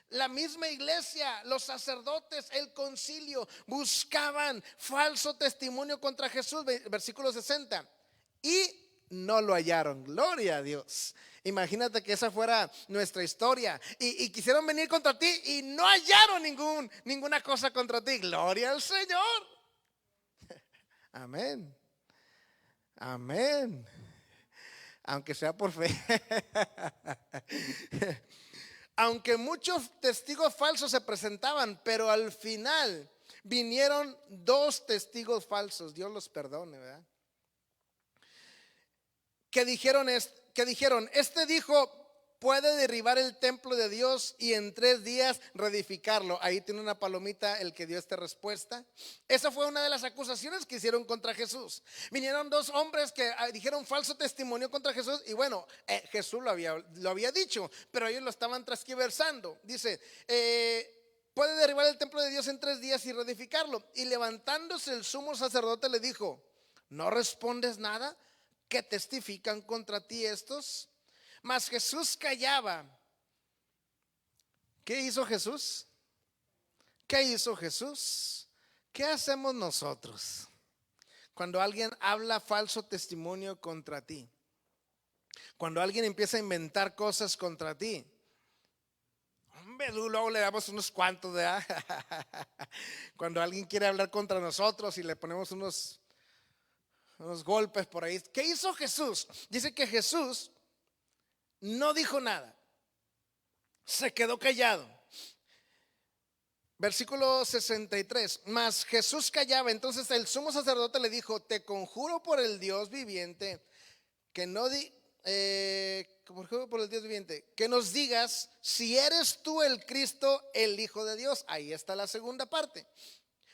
La misma iglesia, los sacerdotes, el concilio buscaban falso testimonio contra Jesús. Versículo 60. Y no lo hallaron. Gloria a Dios. Imagínate que esa fuera nuestra historia. Y quisieron venir contra ti y no hallaron ninguna cosa contra ti. Gloria al Señor. Amén. Amén. Aunque sea por fe. Aunque muchos testigos falsos se presentaban, pero al final vinieron 2 testigos falsos. Dios los perdone, ¿verdad? Que dijeron, este dijo, puede derribar el templo de Dios y en 3 días reedificarlo. Ahí tiene una palomita el que dio esta respuesta. Esa fue una de las acusaciones que hicieron contra Jesús. Vinieron 2 hombres que dijeron falso testimonio contra Jesús. Y bueno, Jesús lo había dicho, pero ellos lo estaban transquiversando. Dice, puede derribar el templo de Dios en 3 días y reedificarlo. Y levantándose el sumo sacerdote le dijo, ¿no respondes nada? ¿Qué testifican contra ti estos? Mas Jesús callaba. ¿Qué hizo Jesús? ¿Qué hizo Jesús? ¿Qué hacemos nosotros cuando alguien habla falso testimonio contra ti? Cuando alguien empieza a inventar cosas contra ti. Hombre, luego le damos unos cuantos, ¿verdad? Cuando alguien quiere hablar contra nosotros y le ponemos unos golpes por ahí. ¿Qué hizo Jesús? Dice que Jesús no dijo nada, se quedó callado. Versículo 63. Mas Jesús callaba. Entonces el sumo sacerdote le dijo, te conjuro por el Dios viviente que que nos digas si eres tú el Cristo, el Hijo de Dios. Ahí está la segunda parte.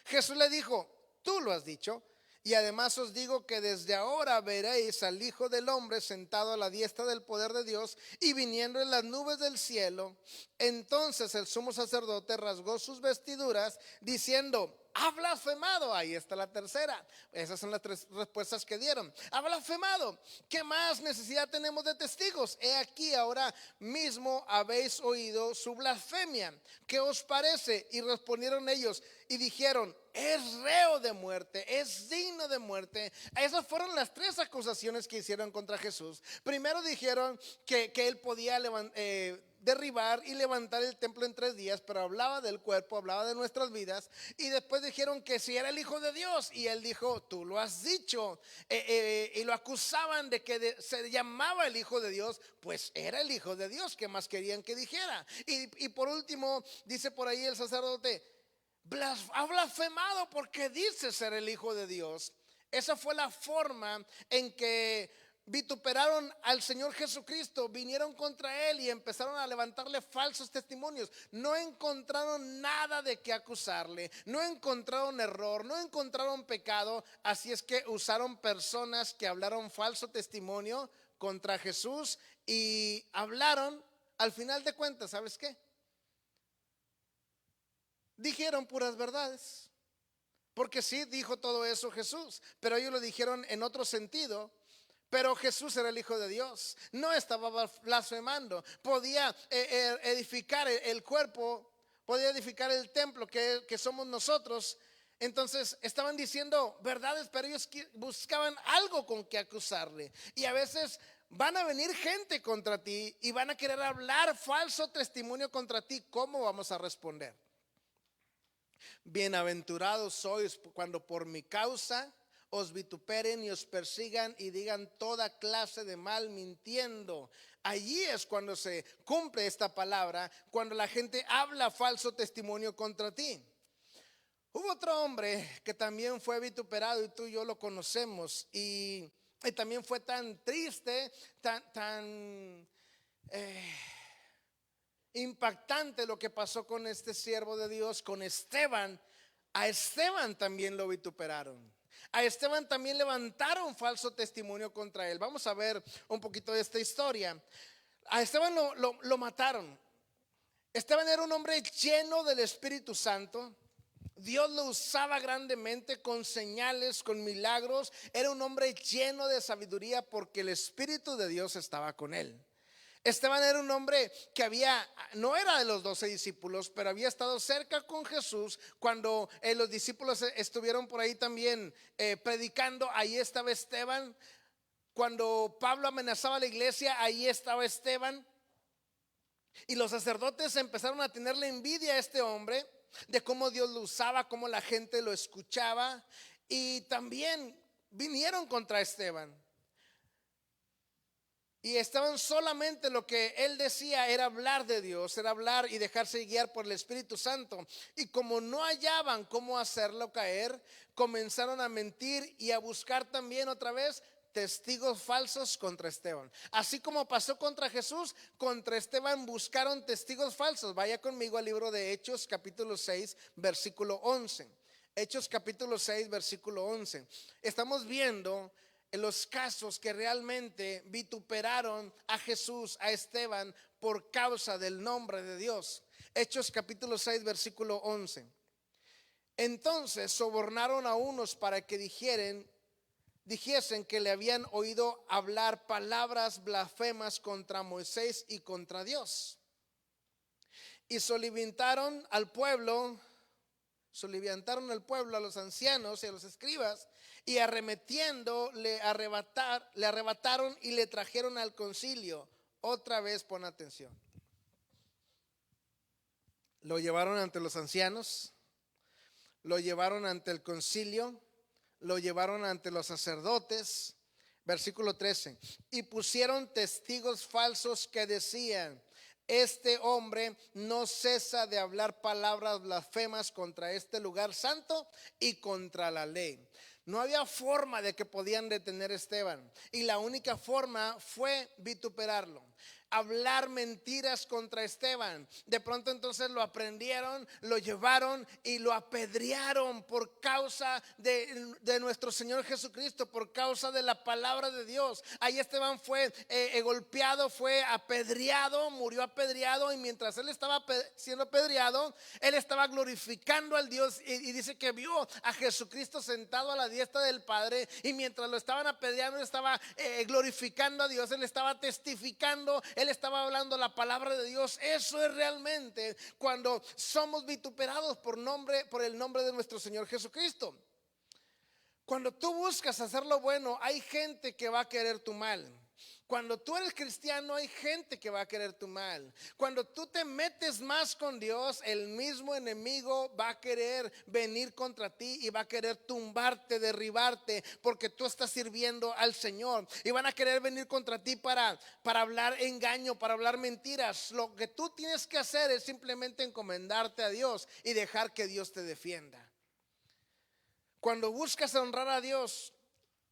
Jesús le dijo, tú lo has dicho. Y además os digo que desde ahora veréis al Hijo del Hombre sentado a la diestra del poder de Dios y viniendo en las nubes del cielo. Entonces el sumo sacerdote rasgó sus vestiduras diciendo, ha blasfemado. Ahí está la tercera. Esas son las 3 respuestas que dieron. Ha blasfemado. ¿Qué más necesidad tenemos de testigos? He aquí, ahora mismo habéis oído su blasfemia. ¿Qué os parece? Y respondieron ellos y dijeron, es reo de muerte, es digno de muerte. Esas fueron las 3 acusaciones que hicieron contra Jesús. Primero dijeron que él podía derribar y levantar el templo en 3 días, pero hablaba del cuerpo, hablaba de nuestras vidas. Y después dijeron que si era el Hijo de Dios, y él dijo, tú lo has dicho. Y lo acusaban de que se llamaba el Hijo de Dios, pues era el Hijo de Dios. ¿Qué más querían que dijera? Y por último dice por ahí el sacerdote, ha blasfemado porque dice ser el Hijo de Dios. Esa fue la forma en que vituperaron al Señor Jesucristo, vinieron contra él y empezaron a levantarle falsos testimonios. No encontraron nada de qué acusarle, no encontraron error, no encontraron pecado. Así es que usaron personas que hablaron falso testimonio contra Jesús y hablaron, al final de cuentas, ¿sabes qué? Dijeron puras verdades, porque sí dijo todo eso Jesús, pero ellos lo dijeron en otro sentido. Pero Jesús era el Hijo de Dios, no estaba blasfemando, podía edificar el cuerpo, podía edificar el templo que somos nosotros. Entonces estaban diciendo verdades, pero ellos buscaban algo con que acusarle. Y a veces van a venir gente contra ti y van a querer hablar falso testimonio contra ti. ¿Cómo vamos a responder? Bienaventurados sois cuando por mi causa os vituperen y os persigan y digan toda clase de mal mintiendo. Allí es cuando se cumple esta palabra, cuando la gente habla falso testimonio contra ti. Hubo otro hombre que también fue vituperado y tú y yo lo conocemos, y también fue tan triste, tan impactante lo que pasó con este siervo de Dios, con Esteban. A Esteban también lo vituperaron. A Esteban también levantaron falso testimonio contra él. Vamos a ver un poquito de esta historia. A Esteban lo mataron. Esteban era un hombre lleno del Espíritu Santo. Dios lo usaba grandemente con señales, con milagros. Era un hombre lleno de sabiduría porque el Espíritu de Dios estaba con él. Esteban era un hombre que no era de los 12 discípulos, pero había estado cerca con Jesús cuando los discípulos estuvieron por ahí también predicando. Ahí estaba Esteban. Cuando Pablo amenazaba a la iglesia, ahí estaba Esteban. Y los sacerdotes empezaron a tenerle envidia a este hombre, de cómo Dios lo usaba, cómo la gente lo escuchaba, y también vinieron contra Esteban. Y Esteban solamente lo que él decía era hablar de Dios, era hablar y dejarse guiar por el Espíritu Santo. Y como no hallaban cómo hacerlo caer, comenzaron a mentir y a buscar también otra vez testigos falsos contra Esteban. Así como pasó contra Jesús, contra Esteban buscaron testigos falsos. Vaya conmigo al libro de Hechos capítulo 6 versículo 11. Hechos capítulo 6 versículo 11. Estamos viendo en los casos que realmente vituperaron a Jesús, a Esteban, por causa del nombre de Dios. Hechos capítulo 6 versículo 11. Entonces sobornaron a unos para que dijesen que le habían oído hablar palabras blasfemas contra Moisés y contra Dios. Y soliviantaron al pueblo, a los ancianos y a los escribas, y arremetiendo le arrebataron y le trajeron al concilio. Otra vez pon atención. Lo llevaron ante los ancianos, lo llevaron ante el concilio, lo llevaron ante los sacerdotes. Versículo 13. Y pusieron testigos falsos que decían: este hombre no cesa de hablar palabras blasfemas contra este lugar santo y contra la ley. No había forma de que podían detener a Esteban, y la única forma fue vituperarlo, hablar mentiras contra Esteban. De pronto entonces lo aprendieron, lo llevaron y lo apedrearon por causa de nuestro Señor Jesucristo, por causa de la palabra de Dios. Ahí Esteban fue golpeado, fue apedreado, murió apedreado, y mientras él estaba siendo apedreado, él estaba glorificando al Dios, y dice que vio a Jesucristo sentado a la diestra del Padre, y mientras lo estaban apedreando, él estaba glorificando a Dios, él estaba testificando, él estaba hablando la palabra de Dios. Eso es realmente cuando somos vituperados por el nombre de nuestro Señor Jesucristo. Cuando tú buscas hacer lo bueno, hay gente que va a querer tu mal. Cuando tú eres cristiano, hay gente que va a querer tu mal. Cuando tú te metes más con Dios, el mismo enemigo va a querer venir contra ti y va a querer tumbarte, derribarte, porque tú estás sirviendo al Señor. Y van a querer venir contra ti para hablar engaño, para hablar mentiras. Lo que tú tienes que hacer es simplemente encomendarte a Dios y dejar que Dios te defienda. Cuando buscas honrar a Dios,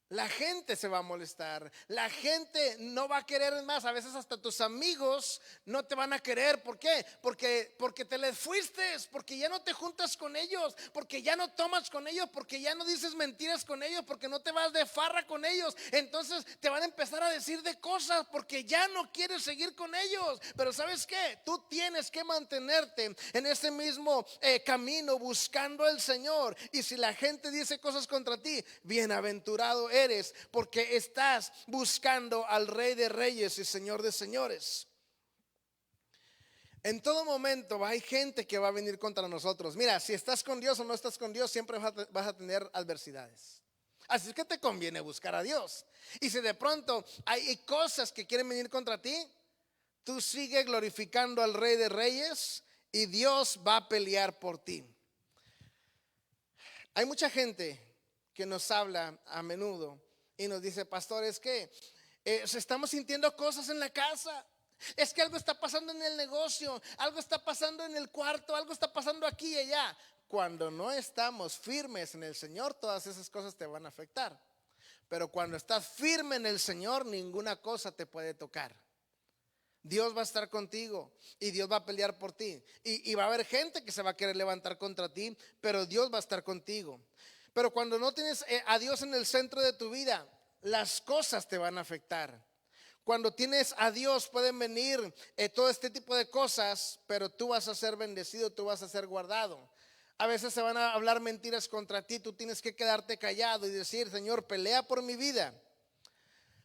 la gente se va a molestar, la gente no va a querer más. A veces hasta tus amigos no te van a querer. ¿Por qué? Porque te les fuiste, porque ya no te juntas con ellos, porque ya no tomas con ellos, porque ya no dices mentiras con ellos, porque no te vas de farra con ellos. Entonces te van a empezar a decir de cosas porque ya no quieres seguir con ellos. Pero ¿sabes qué? Tú tienes que mantenerte en ese mismo camino, buscando al Señor. Y si la gente dice cosas contra ti, bienaventurado eres, porque estás buscando al Rey de Reyes y Señor de Señores. En todo momento hay gente que va a venir contra nosotros. Mira, si estás con Dios o no estás con Dios, siempre vas a tener adversidades. Así es que te conviene buscar a Dios. Y si de pronto hay cosas que quieren venir contra ti, tú sigue glorificando al Rey de Reyes y Dios va a pelear por ti. Hay mucha gente que nos habla a menudo y nos dice: pastor, es que estamos sintiendo cosas en la casa, es que algo está pasando en el negocio, algo está pasando en el cuarto, algo está pasando aquí y allá. Cuando no estamos firmes en el Señor, todas esas cosas te van a afectar. Pero cuando estás firme en el Señor, ninguna cosa te puede tocar. Dios va a estar contigo y Dios va a pelear por ti. Y va a haber gente que se va a querer levantar contra ti, pero Dios va a estar contigo. Pero cuando no tienes a Dios en el centro de tu vida, las cosas te van a afectar. Cuando tienes a Dios pueden venir todo este tipo de cosas, pero tú vas a ser bendecido, tú vas a ser guardado. A veces se van a hablar mentiras contra ti, tú tienes que quedarte callado y decir: Señor, pelea por mi vida.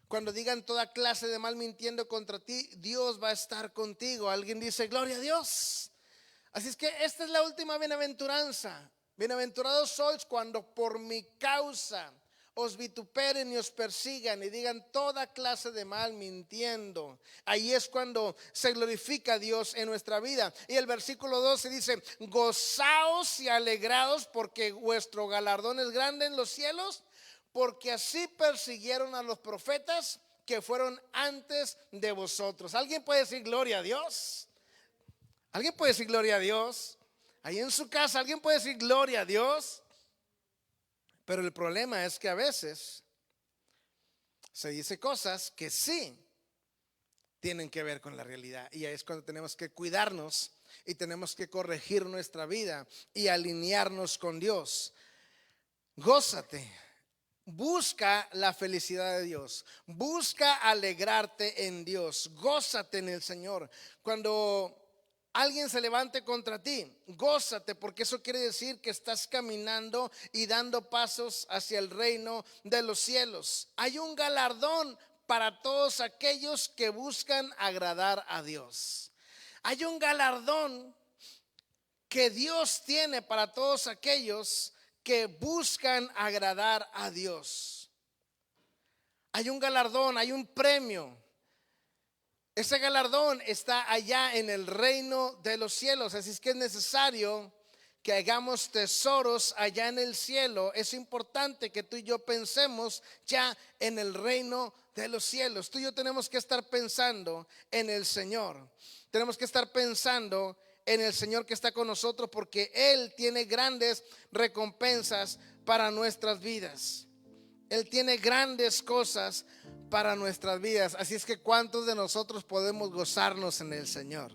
Cuando digan toda clase de mal mintiendo contra ti, Dios va a estar contigo. Alguien dice: gloria a Dios. Así es que esta es la última bienaventuranza. Bienaventurados sois cuando por mi causa os vituperen y os persigan y digan toda clase de mal mintiendo. Ahí es cuando se glorifica a Dios en nuestra vida. Y el versículo 12 dice: gozaos y alegraos, porque vuestro galardón es grande en los cielos, porque así persiguieron a los profetas que fueron antes de vosotros. ¿Alguien puede decir gloria a Dios? ¿Alguien puede decir gloria a Dios? Ahí en su casa, ¿alguien puede decir gloria a Dios? Pero el problema es que a veces se dice cosas que sí tienen que ver con la realidad. Y ahí es cuando tenemos que cuidarnos y tenemos que corregir nuestra vida y alinearnos con Dios. Gózate. Busca la felicidad de Dios. Busca alegrarte en Dios. Gózate en el Señor. Cuando alguien se levante contra ti, gózate, porque eso quiere decir que estás caminando y dando pasos hacia el reino de los cielos. Hay un galardón para todos aquellos que buscan agradar a Dios. Hay un galardón que Dios tiene para todos aquellos que buscan agradar a Dios. Hay un galardón, hay un premio. Ese galardón está allá en el reino de los cielos. Así es que es necesario que hagamos tesoros allá en el cielo. Es importante que tú y yo pensemos ya en el reino de los cielos. Tú y yo tenemos que estar pensando en el Señor. Tenemos que estar pensando en el Señor que está con nosotros, porque Él tiene grandes recompensas para nuestras vidas. Él tiene grandes cosas para nuestras vidas. Así es que ¿cuántos de nosotros podemos gozarnos en el Señor?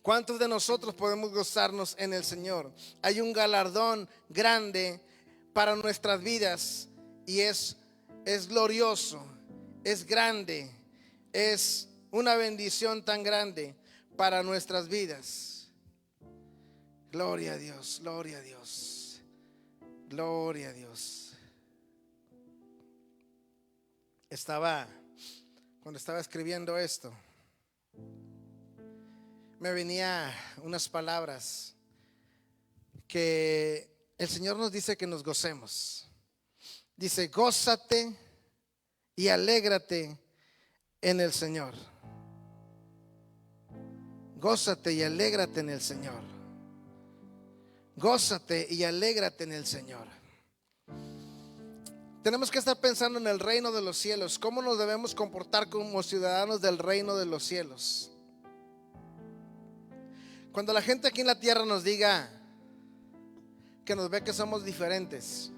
¿Cuántos de nosotros podemos gozarnos en el Señor? Hay un galardón grande para nuestras vidas y es glorioso, es grande, es una bendición tan grande para nuestras vidas. Gloria a Dios, gloria a Dios, gloria a Dios. Cuando estaba escribiendo esto, me venía unas palabras que el Señor nos dice que nos gocemos. Dice: gózate y alégrate en el Señor. Gózate y alégrate en el Señor. Gózate y alégrate en el Señor. Tenemos que estar pensando en el reino de los cielos. ¿Cómo nos debemos comportar como ciudadanos del reino de los cielos? Cuando la gente aquí en la tierra nos diga que nos ve que somos diferentes,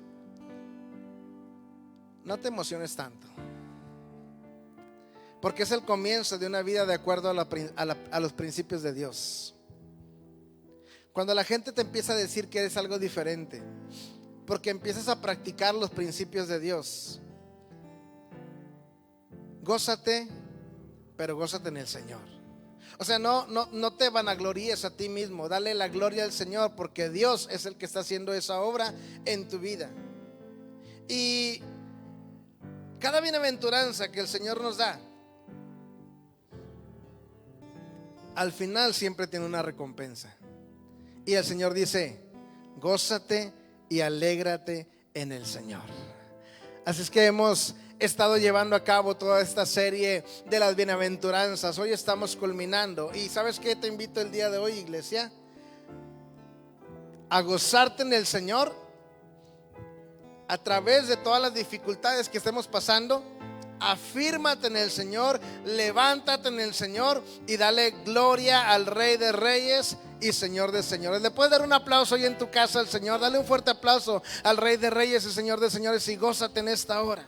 no te emociones tanto, porque es el comienzo de una vida de acuerdo a los principios de Dios. Cuando la gente te empieza a decir que eres algo diferente, porque empiezas a practicar los principios de Dios, gózate, pero gózate en el Señor. O sea, no te vanaglories a ti mismo. Dale la gloria al Señor, porque Dios es el que está haciendo esa obra en tu vida. Y cada bienaventuranza que el Señor nos da, al final siempre tiene una recompensa. Y el Señor dice: gózate y alégrate en el Señor. Así es que hemos estado llevando a cabo toda esta serie de las bienaventuranzas. Hoy estamos culminando. Y ¿sabes qué te invito el día de hoy, iglesia? A gozarte en el Señor a través de todas las dificultades que estemos pasando. Afírmate en el Señor, levántate en el Señor y dale gloria al Rey de Reyes y Señor de Señores. ¿Le puedes dar un aplauso hoy en tu casa al Señor? Dale un fuerte aplauso al Rey de Reyes y Señor de Señores y gózate en esta hora.